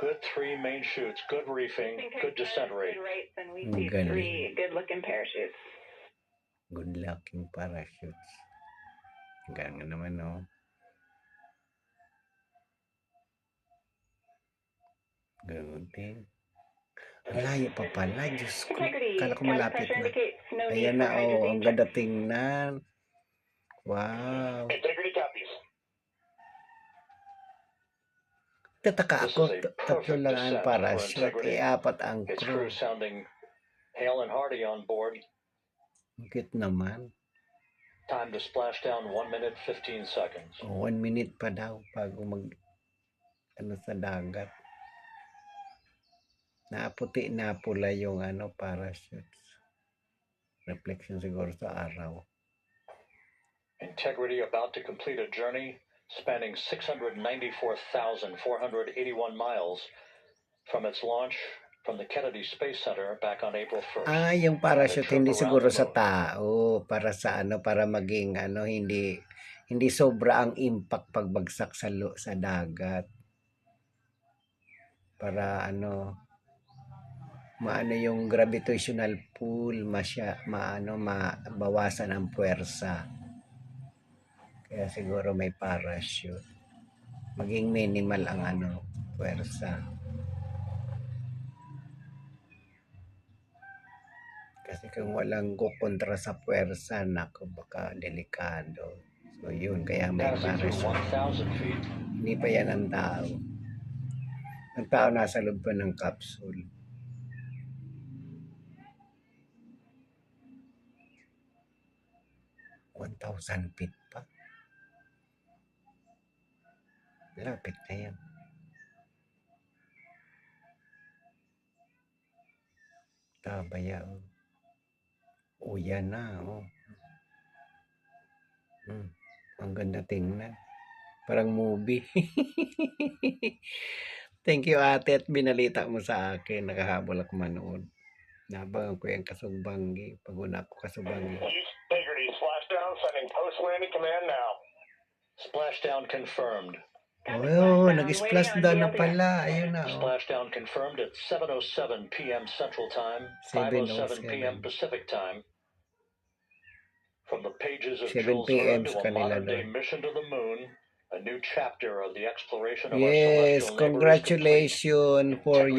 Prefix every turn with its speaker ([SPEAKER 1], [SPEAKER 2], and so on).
[SPEAKER 1] Good 3 main chutes, good reefing, good descent rate.
[SPEAKER 2] And we
[SPEAKER 3] Ang
[SPEAKER 2] see
[SPEAKER 3] galing.
[SPEAKER 2] 3 good-looking parachutes.
[SPEAKER 3] Good looking parachutes. Ganun naman, no? Ganun din. Ang layo pa pala. Diyos ko. Kala ko malapit na. Ayan na, oh. Ang ganda tingnan. Wow.
[SPEAKER 1] Integrity copies.
[SPEAKER 3] Tataka
[SPEAKER 1] This
[SPEAKER 3] ako.
[SPEAKER 1] is a
[SPEAKER 3] Tatlo
[SPEAKER 1] perfect
[SPEAKER 3] lang ang
[SPEAKER 1] descent for
[SPEAKER 3] parachute.
[SPEAKER 1] integrity.
[SPEAKER 3] Apat ang
[SPEAKER 1] Its
[SPEAKER 3] crew.
[SPEAKER 1] crew sounding Hale and Hardy on board.
[SPEAKER 3] Ang cute naman.
[SPEAKER 1] Time to splash down 1 minute 15 seconds.
[SPEAKER 3] Oh, 1 minute pa daw bago mag sa dagat. Naputi na pula yung parachutes. Reflection siguro sa araw.
[SPEAKER 1] Integrity about to complete a journey spanning 694,481 miles from its launch from the Kennedy Space Center back on April 1st.
[SPEAKER 3] Yung parachute hindi siguro sa tao, para sa para maging hindi sobra ang impact pagbagsak sa dagat. Para maano yung gravitational pull, mabawasan ang puwersa. Kaya siguro may parachute. Maging minimal ang puwersa. Kasi kung walang kukontra sa puwersa, baka delikado. So yun, kaya may parachute. Hindi pa yan ang tao. Ang tao nasa loob pa ng capsule. $1,000 feet pa. Lapit na yan. Tabaya. Oh, yan na. Oh. Ang ganda tingnan. Parang movie. Thank you, ate, at binalita mo sa akin. Nakahabol ako manood. Nabangan ko yung Kasubanggi. Pag-una ko Kasubanggi.
[SPEAKER 1] Integrity splashdown, sending post-landing command now. Splashdown confirmed.
[SPEAKER 3] Oh, nag-splashdown na pala. Ayun na.
[SPEAKER 1] Splashdown confirmed at 7:07 p.m. Central Time, 5:07 p.m. Pacific Time. From the pages of
[SPEAKER 3] 7
[SPEAKER 1] Jules
[SPEAKER 3] p.m.
[SPEAKER 1] Verne to a modern-day mission to the moon, a new chapter of the exploration of our celestial neighbors.
[SPEAKER 3] Yes, congratulations for